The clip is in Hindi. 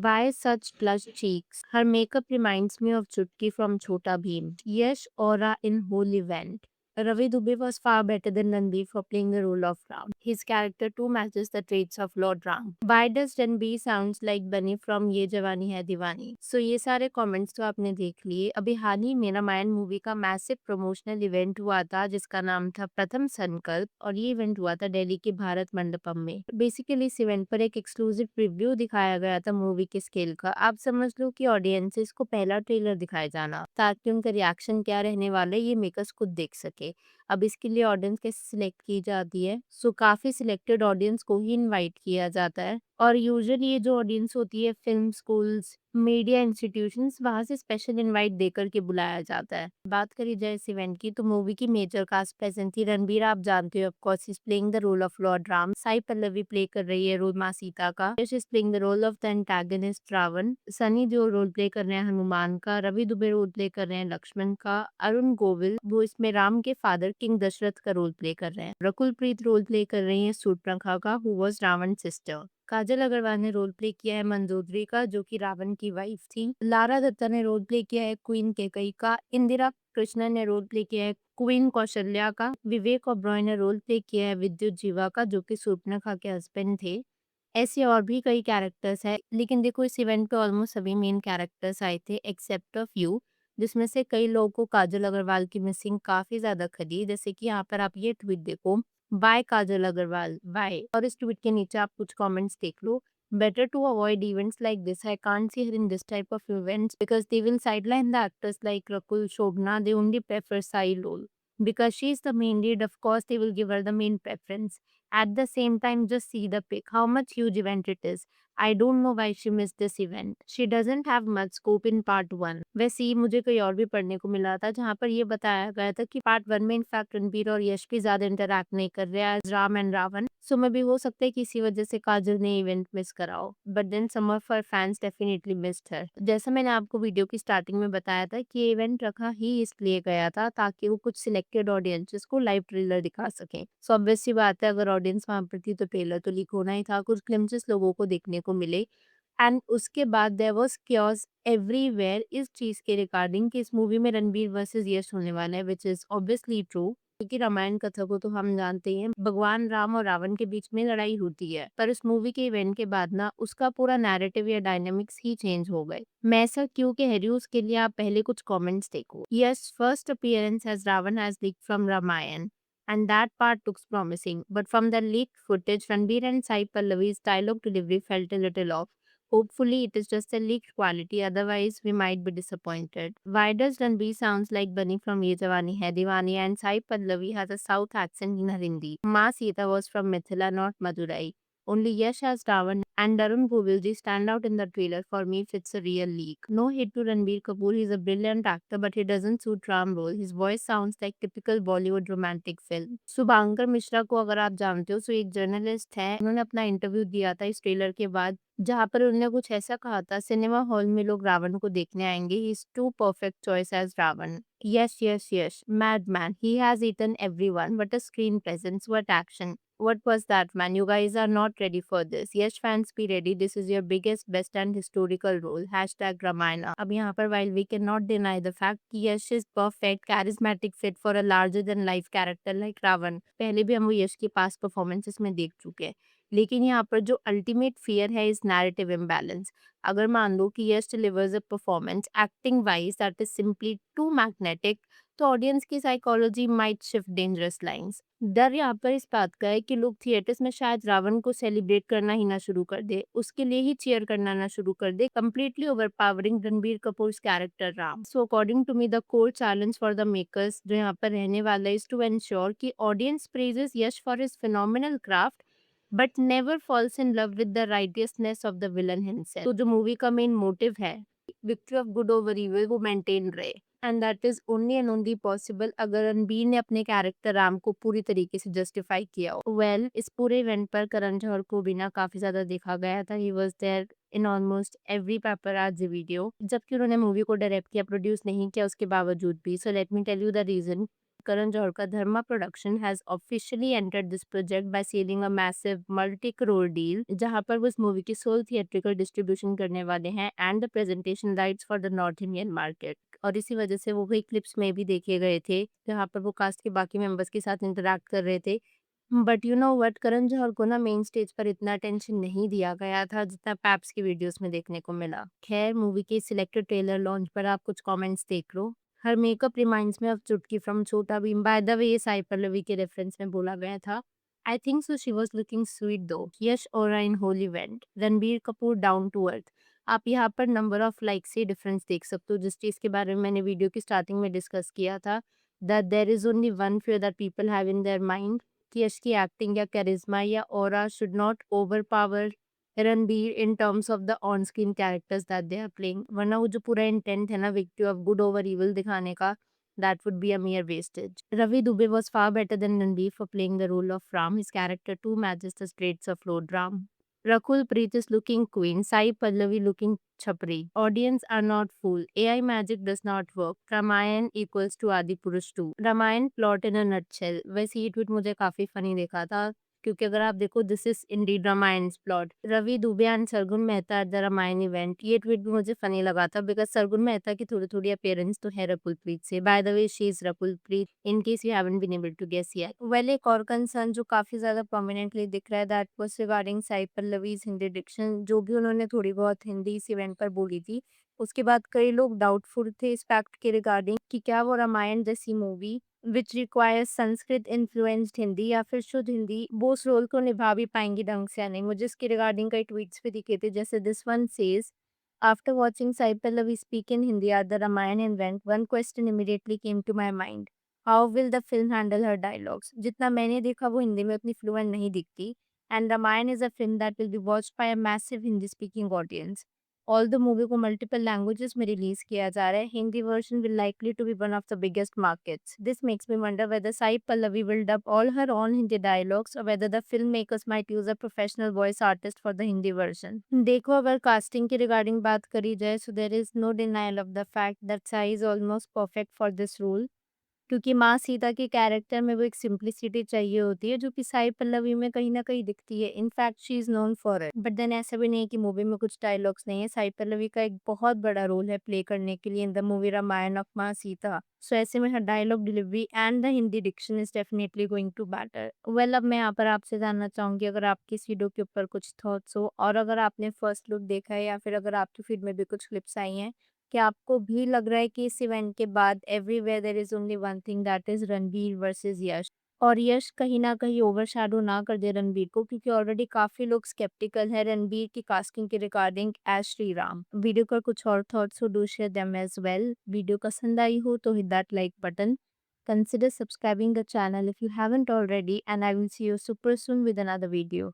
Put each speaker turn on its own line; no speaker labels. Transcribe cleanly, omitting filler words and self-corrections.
Why such flushed cheeks? Her makeup reminds me of Chutki from Chota Bheem. Yash aura in whole event. Ravi Dubey was far better than Ranbir for playing the role of Ram. His character too matches the traits of Lord Ram. Why does Ranbir sounds like Bunny from Ye Jawani Hai Diwani? So ये सारे कमेंट्स तो आपने देख लिए। अभी हाल ही में रामायण मूवी का मैसिव प्रमोशनल इवेंट हुआ था जिसका नाम था प्रथम संकल्प और ये इवेंट हुआ था दिल्ली के भारत मंडपम में। बेसिकली इस इवेंट पर एक एक्सक्लूसिव प्रीव्यू दिखाया गया था मूवी के स्केल का। आप समझ लो कि ऑडियंसेस को पहला ट्रेलर दिखाया जाना ताकि उनका रिएक्शन क्या रहने वाला है ये मेकर्स खुद देख सके। अब इसके लिए ऑडियंस कैसे सिलेक्ट की जाती है? सो काफी सिलेक्टेड ऑडियंस को ही इनवाइट किया जाता है और यूजुअली ये जो ऑडियंस होती है फिल्म स्कूल्स मीडिया इंस्टीट्यूशंस वहां से स्पेशल इनवाइट देकर के बुलाया जाता है। बात करी जाए इस इवेंट की तो मूवी की मेजर कास्ट प्रेजेंट थी। रणबीर आप जानते हो of course is playing the role of Lord Ram. Sai Pallavi play कर रही है रोल माँ सीता का। Yash is playing the role of the antagonist Ravan. Sunny Deol role play कर रहे हैं हनुमान का। रवि दुबे रोल प्ले कर रहे हैं लक्ष्मण का। अरुण गोविल वो इसमें राम के फादर किंग दशरथ का रोल प्ले कर रहे हैं। रकुल प्रीत रोल प्ले कर रही है सूर्पणखा का हु वॉज रावण सिस्टर। काजल अग्रवाल ने रोल प्ले किया है मंदोदरी का जो कि रावण की वाइफ थी। लारा दत्ता ने रोल प्ले किया है क्वीन केकई का। इंदिरा कृष्णन ने रोल प्ले किया है क्वीन कौशल्या का। विवेक ओबरॉय ने रोल प्ले किया है विद्युत जीवा का जो कि सूर्पणखा के हस्बैंड थे। ऐसे और भी कई कैरेक्टर्स है लेकिन देखो इस इवेंट पे ऑलमोस्ट सभी मेन कैरेक्टर्स आए थे एक्सेप्ट ऑफ यू जिसमें से कई लोगों को काजल अग्रवाल की मिसिंग काफी ज्यादा खली। जैसे कि यहाँ पर आप ये ट्वीट देखो बाय काजल अग्रवाल बाय और इस ट्वीट के नीचे आप कुछ कमेंट्स देख लो। Better to avoid events like this. I can't see her in this type of events because they will sideline the actors like Rakul Shobna. They only prefer side role. Because she is the main lead, of course, they will give her the main preference. At the same time, just see the pic, how much huge event it is. I don't know why she missed this event. She doesn't have much scope in part 1. वैसे ही मुझे कहीं और भी पढ़ने को मिला था जहाँ पर ये बताया गया था कि पार्ट 1 में इनफैक्ट रणबीर और यश भी ज्यादा इंटरैक्ट नहीं कर रहे एज राम एंड रावण। सो मे भी हो सकता है कि इसी वजह से काजल ने इवेंट मिस कराओ but then some of her fans definitely missed her. जैसा मैंने आपको वीडियो की स्टार्टिंग में बताया था कि ये इवेंट रखा ही इसलिए गया था ताकि वो कुछ सिलेक्टेड ऑडियंसेस को लाइव ट्रेलर दिखा सके। सो ऑब्वियस सी बात है अगर ऑडियंस वहां पर थी तो ट्रेलर तो लीक होना ही था। कुछ ग्लिम्पसेस लोगों को देखने को मिले एंड उसके बाद देयर वाज क्योस एवरीवेयर इस चीज के रिगार्डिंग कि इस मूवी में रणबीर वर्सेस यश होने वाला है विच इज ऑब्वियसली ट्रू क्योंकि रामायण कथा को तो हम जानते हैं भगवान राम और रावण के बीच में लड़ाई होती है पर इस मूवी के इवेंट के बाद ना उसका पूरा नैरेटिव या डायनेमिक्स ही चेंज हो गए। मैं ऐसा क्यों कह रही हूँ उसके लिए आप पहले कुछ कमेंट्स देखो। Yes first appearance as Ravan has leaked from Ramayan and that part looks promising but from the leaked footage Ranbir and Sai Pallavi's dialogue delivery felt a little off. Hopefully, it is just a leaked quality, otherwise, we might be disappointed. Why does Ranbir sounds like Bunny from Ye Jawani Hai Diwani and Sai Pallavi has a south accent in her Hindi? Ma Sita was from Mithila, not Madurai. Only Yash as Ravan and Darun Govilji stand out in the trailer for me if it's a real leak. No hate to Ranbir Kapoor, he's a brilliant actor but he doesn't suit Ram role. His voice sounds like typical Bollywood romantic film. Shubhankar Mishra को अगर आप जानते हो तो एक जर्नलिस्ट है उन्होंने अपना इंटरव्यू दिया था इस ट्रेलर के बाद जहाँ पर उन्होंने कुछ ऐसा कहा था सिनेमा हॉल में लोग रावण को देखने आएंगे he is too perfect choice as Ravan. Yes, madman, he has eaten everyone but a screen presence, what action, what was that man, you guys are not ready for this. Yes fans be ready, this is your biggest best and historical role hashtag Ramayana। अब यहाँ पर while we cannot deny the fact कि यश is perfect charismatic fit for a larger than life character like Ravan पहले भी हम वो यश की पास्ट परफॉर्मेंसेस में देख चुके हैं लेकिन यहाँ पर जो अल्टीमेट फियर है इस नैरेटिव इम्बैलेंस। अगर मान लो कि Yash delivers a performance acting wise that is simply too magnetic तो ऑडियंस की psychology might shift dangerous lines. डर यहाँ पर इस बात का है कि लोग थिएटर्स में शायद रावण को सेलिब्रेट करना ही ना शुरू कर दे उसके लिए ही चीयर करना ना शुरू कर दे completely overpowering Ranbir Kapoor character Ram. So according to me the core challenge for the makers जो यहाँ पर रहने वाला इज टू एंश्योर कि audience praises Yash for his phenomenal craft but never falls in love with the righteousness of the villain himself. तो जो मूवी का मेन मोटिव है victory of good over evil वो मेंटेन रहे and that is only and only possible अगर रणबीर ने अपने कैरेक्टर राम को पूरी तरीके से जस्टिफाई किया हो। वेल इस पूरे इवेंट पर करण जौहर को भी ना काफी ज्यादा देखा गया था। He was there in almost every paparazzi video जबकि उन्होंने मूवी को डायरेक्ट किया प्रोड्यूस नहीं किया उसके बावजूद भी। So let me tell you the reason. Karan Johar ka Dharma Production has officially entered this project by sealing a massive multi-crore deal, जहाँ पर वो इस मूवी की सोल थिएट्रिकल डिस्ट्रीब्यूशन करने वाले हैं and the presentation rights for the north Indian market. और इसी वजह से वो कई क्लिप्स में भी देखे गए थे, जहाँ पर वो कास्ट के बाकी मेंबर्स के साथ इंटरैक्ट कर रहे थे। But you know what, Karan Johar को ना मेन स्टेज पर इतना अटेंशन नहीं दिया गया था जितना पैप्स की वीडियोस में देखने को मिला। खैर, मूवी के सिलेक्टेड ट्रेलर लॉन्च पर आप कुछ कमेंट्स देख लो। हर मेकअप रिमाइंड्स मी ऑफ चुटकी फ्रॉम छोटा भीम। बाय द वे, ये साई पल्लवी के रेफरेंस में बोला गया था। I think so she was looking sweet though. Yash aura in Hollywood. Ranbir Kapoor down to earth. आप यहाँ पर नंबर ऑफ लाइक से डिफरेंस देख सकते हो, जिस चीज के बारे में मैंने वीडियो की स्टार्टिंग में डिस्कस किया था, that there is only one fear that people have in their mind, कि यश की एक्टिंग या करिश्मा या aura should not overpower Ranbir in terms of the on screen characters that they are playing. वरना वो जो पूरा इंटेंट है ना victory of good over evil दिखाने का, that would be a mere wastage. Ravi Dubey was far better than Ranbir for playing the role of Ram. His character too matches the traits of Lord Ram. Rakul Preet is looking queen, Sai Pallavi looking chapri. Audience are not fool. AI magic does not work. Ramayan equals to Adi Purush 2. Ramayan plot in a nutshell. वैसे ये ट्वीट मुझे काफी फनी देखा था, क्योंकि अगर आप देखो, this is indeed Ramayan plot, Ravi Dubey and Sargun Mehta at the Ramayan event. ये ट्वीट भी मुझे फनी लगा था बिकॉज सरगुन मेहता की थोड़ी थोड़ी अपेयरेंस तो है रकुल प्रीत से। By the way, she is Rakul Preet, in case you haven't been able to guess yet. Well, एक और कंसर्न जो काफी ज्यादा प्रोमिनेंटली दिख रहा है, that was regarding Sai Pallavi's Hindi diction, जो भी उन्होंने थोड़ी बहुत हिंदी इस इवेंट पर बोली थी। उसके बाद कई लोग डाउटफुल थे इस फैक्ट के रिगार्डिंग कि क्या वो रामायण जैसी movie which requires Sanskrit influenced Hindi या फिर शुद्ध हिंदी, वो उस रोल को निभा भी पाएंगी ढंग से या नहीं। मुझे इसके रिगार्डिंग कई ट्वीट्स भी दिखे थे, जैसे this one says, after watching Sai Pallavi speak in Hindi at the Ramayan event, one question immediately came to my mind, how will the film handle her dialogues. जितना मैंने देखा वो हिंदी में उतनी फ्लुएंट नहीं दिखती, and Ramayan is a film that will be watched by a massive Hindi speaking audience. All the movie को मल्टीपल लैंग्वेजेस में रिलीज किया जा रहा है, Hindi version will likely to be one of the biggest markets. This makes me wonder whether Sai Pallavi will dub all her on Hindi dialogues और whether the film makers might use a professional voice artist for the Hindi version. देखो, अगर कास्टिंग की रिगार्डिंग बात करी जाए, so there is no denial of the fact that Sai is almost perfect for this role, क्योंकि माँ सीता के कैरेक्टर में वो एक सिंप्लिसिटी चाहिए होती है, जो कि साई पल्लवी में कहीं न कहीं दिखती है। In fact she is known for it. But then ऐसा भी नहीं है कि मूवी में कुछ डायलॉग्स नहीं है। साई पल्लवी का एक बहुत बड़ा रोल है प्ले करने के लिए in the movie Ramayan of माँ सीता। सो ऐसे में हर dialogue delivery and the Hindi diction is definitely going to matter. Well, अब मैं यहाँ पर आपसे जानना चाहूंगी, अगर आपकी इस वीडियो के ऊपर कुछ थॉट्स हो, और अगर आपने फर्स्ट लुक देखा है या फिर अगर आपकी फीड में भी कुछ क्लिप्स आई हैं, क्या आपको भी लग रहा है कि इस इवेंट के बाद everywhere there is only one thing, that is Ranbir versus Yash, और यश कहीं ना कहीं ओवरशैडो ना कर दे रणबीर को, क्योंकि ऑलरेडी काफी लोग स्केप्टिकल है रणबीर की कास्टिंग के regarding as Shri Ram. Video का कुछ और थॉट्स हो, do share them as well. Video पसंद आई हो तो hit that like button, consider subscribing the channel if you haven't already, and I will see you super soon with another video.